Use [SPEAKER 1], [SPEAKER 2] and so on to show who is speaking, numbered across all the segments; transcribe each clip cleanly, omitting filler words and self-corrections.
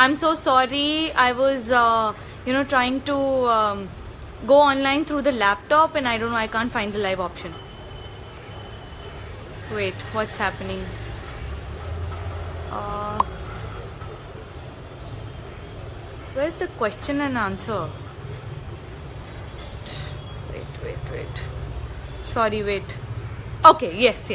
[SPEAKER 1] I'm so sorry. I was, trying to go online through the laptop, and I don't know, I can't find the live option. Wait, what's happening? Where's the question and answer? Wait. Sorry, wait. Okay, yes.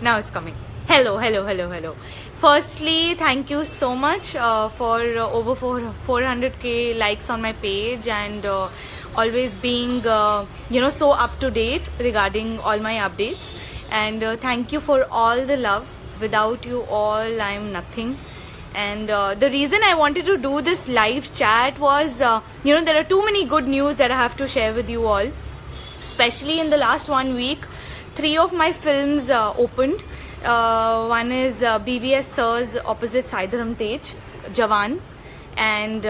[SPEAKER 1] Now it's coming. Hello. Firstly, thank you so much for over 400k likes on my page, and always being so up to date regarding all my updates. And thank you for all the love. Without you all, I'm nothing. And the reason I wanted to do this live chat was, there are too many good news that I have to share with you all. Especially in the last 1 week, 3 of my films opened. One is BVS Sir's opposite Saidaram Tej, Jawan. And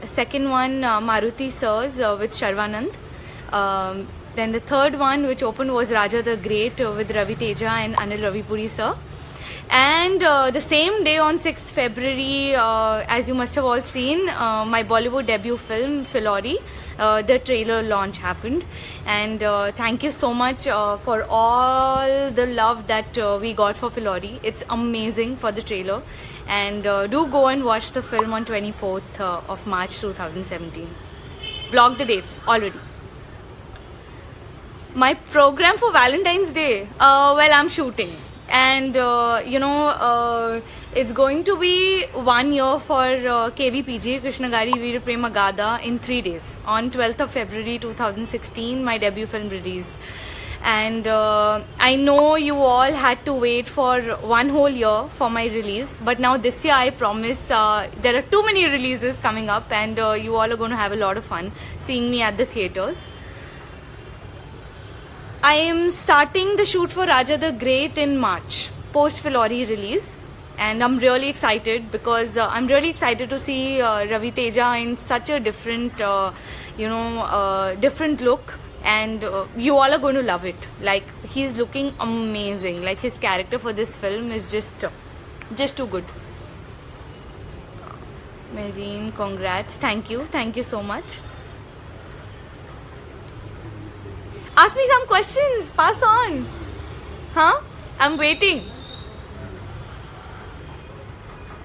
[SPEAKER 1] second one, Maruti Sir's with Sharvanand. Then the third one which opened was Raja the Great with Ravi Teja and Anil Ravipuri Sir. And the same day on 6th February, as you must have all seen, my Bollywood debut film, Filori, the trailer launch happened. And thank you so much for all the love that we got for Filori. It's amazing for the trailer. And do go and watch the film on 24th of March 2017. Block the dates already. My program for Valentine's Day, I'm shooting. And it's going to be 1 year for KVPG, Krishnagari Veera Prema Gada, in 3 days. On 12th of February 2016, my debut film released. And I know you all had to wait for 1 whole year for my release, but now this year I promise there are too many releases coming up, and you all are going to have a lot of fun seeing me at the theatres. I am starting the shoot for Raja the Great in March, post Filori release, and I'm really excited because I'm really excited to see Ravi Teja in such a different, different look, and you all are going to love it. Like, he's looking amazing. Like, his character for this film is just too good. Marine, congrats. Thank you so much. Ask me some questions. Pass on. I'm waiting.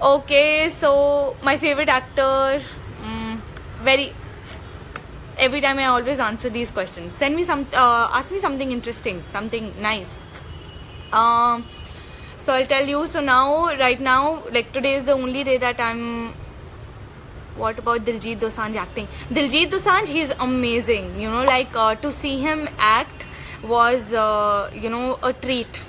[SPEAKER 1] Okay, so my favorite actor. Every time I always answer these questions. Send me ask me something interesting, something nice. So I'll tell you. So right now, like today is the only day that I'm. What about Diljit Dosanjh acting? Diljit Dosanjh, he's amazing. To see him act was, a treat.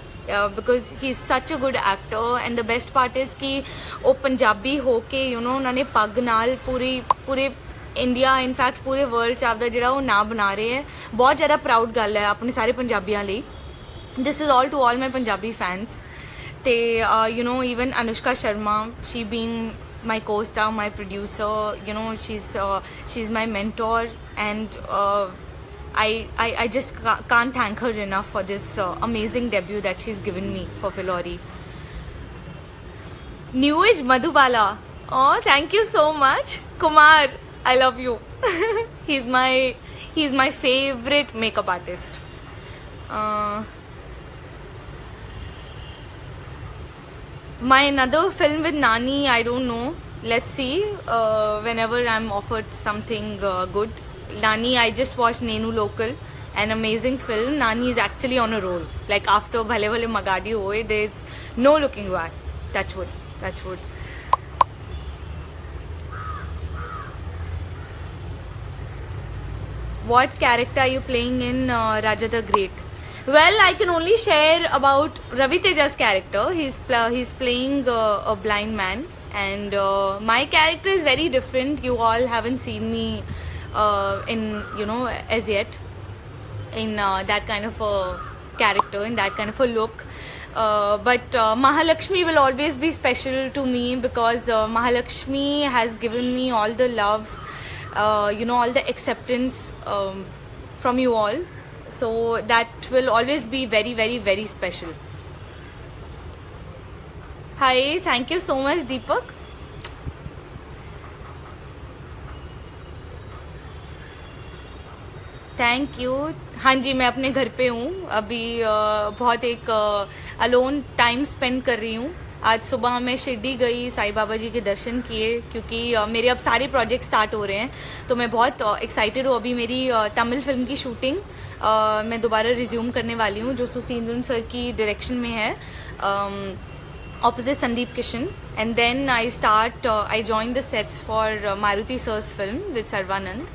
[SPEAKER 1] Because he's such a good actor, and the best part is कि वो पंजाबी होके उन्होंने पग नाल पूरे India in fact पूरे world च आपदा जिहड़ा वो ना बना रहे हैं. बहुत ज़्यादा प्राउड गल है अपने सारे पंजाबियों ਲਈ. This is all to all my Punjabi fans. They even Anushka Sharma, she being my co-star, my producer, she's my mentor, and I just can't thank her enough for this amazing debut that she's given me for Filori. New Age Madhubala, oh, thank you so much. Kumar, I love you. he's my favorite makeup artist. My another film with Nani, I don't know. Let's see. Whenever I'm offered something good. Nani, I just watched Nenu Local, an amazing film. Nani is actually on a roll. Like after Bhale Bhale Magadi Hoye, there's no looking back. Touch wood. What character are you playing in Raja the Great? Well, I can only share about Ravi Teja's character. He's playing a blind man, and my character is very different. You all haven't seen me as yet in that kind of a character, in that kind of a look. But Mahalakshmi will always be special to me because Mahalakshmi has given me all the love, all the acceptance from you all. So that will always be very, very, very special. Hi, thank you so much, Deepak. Thank you. हाँ जी, मैं अपने घर पे हूँ अभी. बहुत एक alone time spend कर रही हूँ. आज सुबह मैं शिरडी गई, साईं बाबा जी के दर्शन किए, क्योंकि मेरे अब सारे प्रोजेक्ट स्टार्ट हो रहे हैं. तो मैं बहुत एक्साइटेड हूँ. अभी मेरी तमिल फिल्म की शूटिंग मैं दोबारा रिज्यूम करने वाली हूँ, जो सुसींद्रन सर की डायरेक्शन में है, opposite Sandeep Kishan. And then I joined the sets for Maruti sir's film with Sarvanand.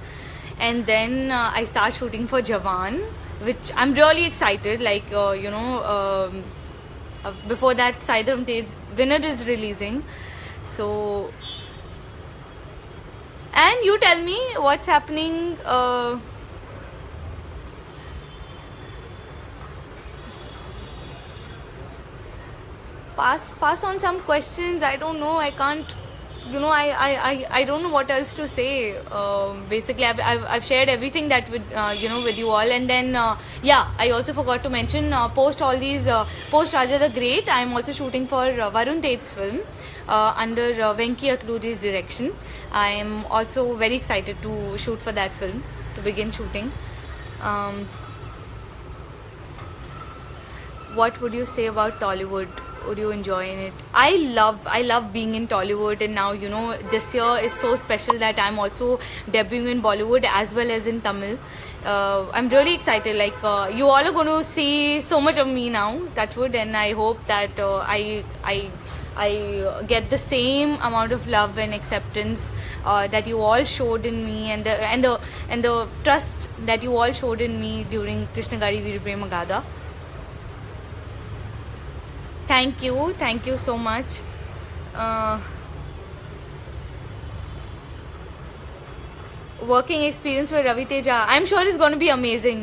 [SPEAKER 1] And then I start shooting for Jawan, which I'm really excited. Like, before that, Sai Dharam Tej's Winner is releasing. So, and you tell me what's happening. Pass on some questions. I don't know. I can't. I don't know what else to say. Basically, I've shared everything that with you all. And then I also forgot to mention, post all these post Raja the Great, I'm also shooting for Varun Tej's film under Venki Atluri's direction. I am also very excited to shoot for that film, to begin shooting. What would you say about Tollywood? Would you enjoy in it? I love being in Tollywood, and now this year is so special that I'm also debuting in Bollywood as well as in Tamil. I'm really excited. Like, you all are going to see so much of me now, touchwood, and I hope that I get the same amount of love and acceptance that you all showed in me, and the trust that you all showed in me during Krishnagari Veeraprema Gada. Thank you so much. Working experience with Ravi Teja, I'm sure it's going to be amazing.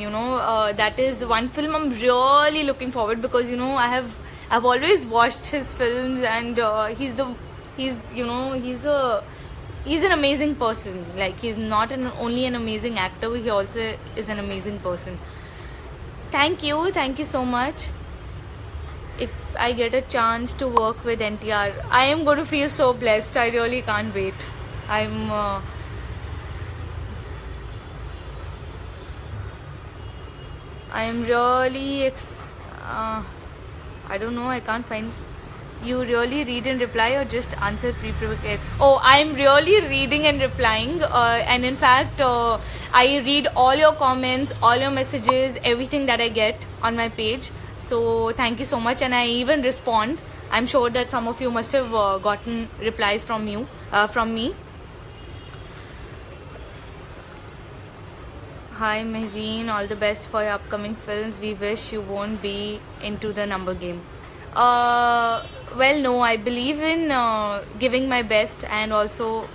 [SPEAKER 1] That is one film I'm really looking forward, because I've always watched his films, and he's an amazing person. Like, he's not only an amazing actor, he also is an amazing person. Thank you so much. If I get a chance to work with NTR, I am going to feel so blessed. I really can't wait. I am really I don't know, I can't find. You really read and reply, or just answer pre-prepared? Oh, I'm really reading and replying, and in fact I read all your comments, all your messages, everything that I get on my page. So thank you so much, and I even respond. I'm sure that some of you must have gotten replies from me. Hi Mehreen, all the best for your upcoming films. We wish you won't be into the number game. Well, no, I believe in giving my best, and also,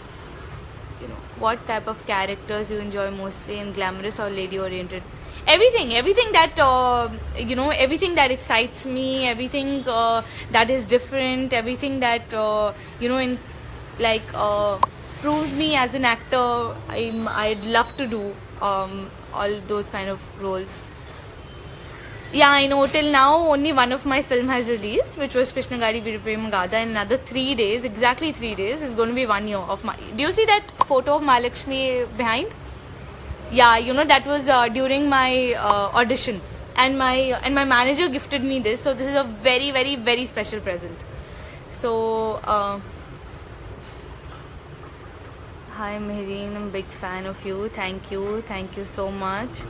[SPEAKER 1] what type of characters you enjoy mostly, in glamorous or lady oriented? Everything that everything that excites me, everything that is different, everything that proves me as an actor. I'd love to do all those kind of roles. Yeah, I know. Till now, only one of my film has released, which was Krishnagari Veeraprema Gada. In another 3 days, exactly 3 days, is going to be 1 year of my. Do you see that photo of Mahalakshmi behind? Yeah, that was during my audition, and my manager gifted me this. So this is a very, very, very special present. So hi Mehreen, I'm a big fan of you. Thank you so much.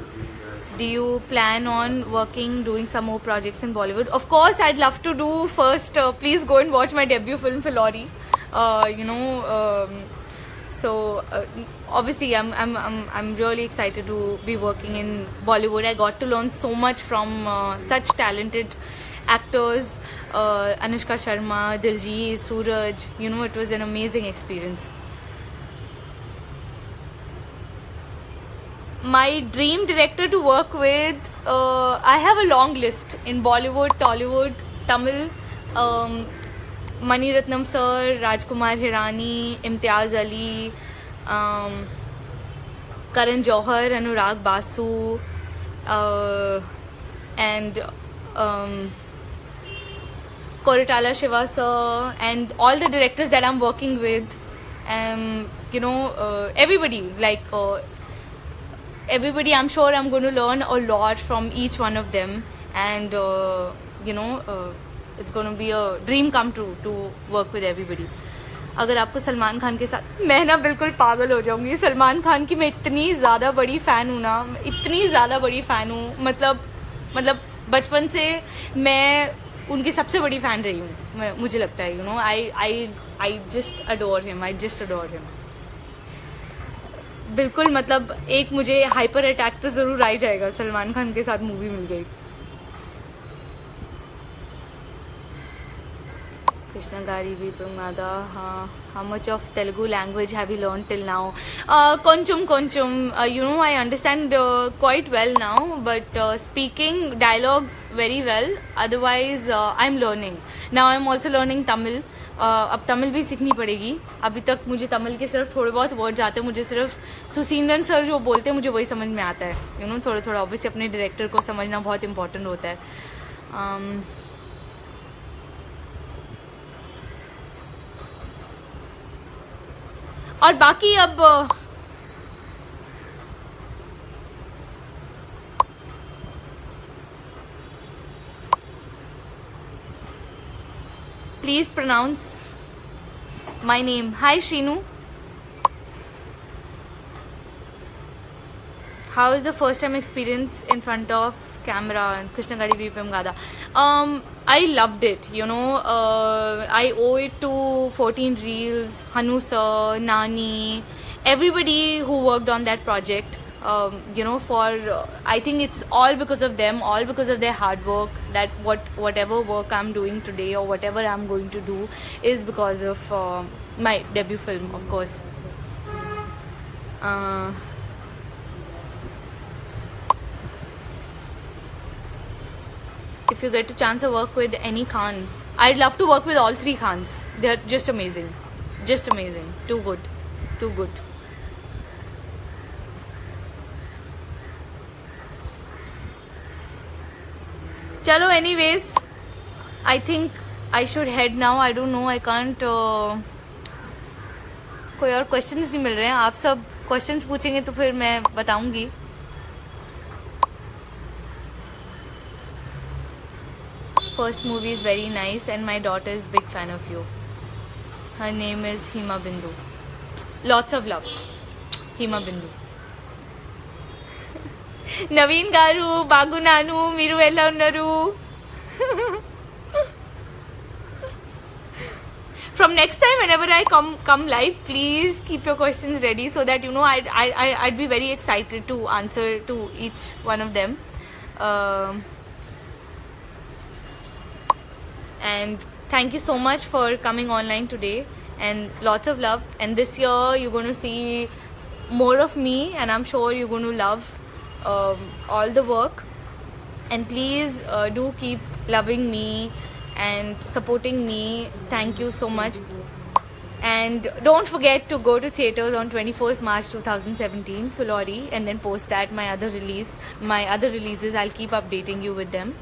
[SPEAKER 1] Do you plan on doing some more projects in Bollywood? Of course, I'd love to do. First, please go and watch my debut film, Filori. So obviously, I'm really excited to be working in Bollywood. I got to learn so much from such talented actors, Anushka Sharma, Diljit, Suraj. It was an amazing experience. My dream director to work with, I have a long list in Bollywood, Tollywood, Tamil. Mani Ratnam sir, Rajkumar Hirani, Imtiaz Ali, Karan Johar, Anurag Basu, and Koratala Shiva sir, and all the directors that I'm working with. Everybody, like everybody, I'm sure I'm going to learn a lot from each one of them, and it's going to be a dream come true to work with everybody. अगर आपको सलमान खान के साथ, मैं ना बिल्कुल पागल हो जाऊंगी सलमान खान की, मैं इतनी ज़्यादा बड़ी फ़ैन हूँ ना, इतनी ज़्यादा बड़ी फ़ैन हूँ, मतलब बचपन से मैं उनकी सबसे बड़ी फ़ैन रही हूँ, मुझे लगता है, आई जस्ट अडोर हिम, बिल्कुल, मतलब एक मुझे हाइपर अटैक तो ज़रूर आ ही जाएगा सलमान खान के साथ मूवी मिल गई. Krishna Gari Vipamada, how much of Telugu language have you learned till now? Konchum, I understand quite well now, but speaking dialogues very well. Otherwise, I'm learning. Now I'm also learning Tamil. अब तमिल भी सीखनी पड़ेगी. अभी तक मुझे तमिल के सिर्फ थोड़े बहुत वर्ड्स आते हैं. मुझे सिर्फ सुसींदन सर जो बोलते हैं मुझे वही समझ में आता है. थोड़ा ऑब्वियसली अपने डायरेक्टर को समझना बहुत इंपॉर्टेंट होता है. और बाकी अब please pronounce my name. Hi Srinu, how is the first time experience in front of camera and Krishna Gadi VPM Gada? I loved it, I owe it to 14 Reels, Hanu sir, Nani, everybody who worked on that project. I think it's all because of them, all because of their hard work, that whatever work I'm doing today or whatever I'm going to do is because of my debut film, of course. If you get a chance to work with any Khan, I'd love to work with all three Khans. They're just amazing. Too good. Chalo, anyways, I think I should head now. I don't know, I can't कोई और questions नहीं मिल रहे हैं. आप सब questions पूछेंगे तो फिर मैं बताऊंगी. First movie is very nice and my daughter is big fan of you. Her name is Hima Bindu. Lots of love, Hima Bindu. Naveen Garu, Bagu Nanu, Miru Ella Naru. From next time, whenever I come live, please keep your questions ready so that I'd be very excited to answer to each one of them. And thank you so much for coming online today, and lots of love. And this year you're going to see more of me, and I'm sure you're going to love all the work. And please do keep loving me and supporting me. Thank you so much. And don't forget to go to theaters on 24th March 2017, Fulori, and then post that my other releases. I'll keep updating you with them.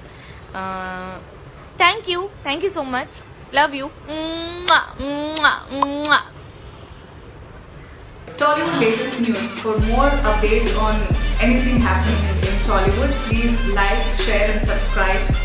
[SPEAKER 1] Thank you so much. Love you. Mwah, mwah, mwah.
[SPEAKER 2] Tollywood latest news. For more updates on anything happening in Tollywood, please like, share and subscribe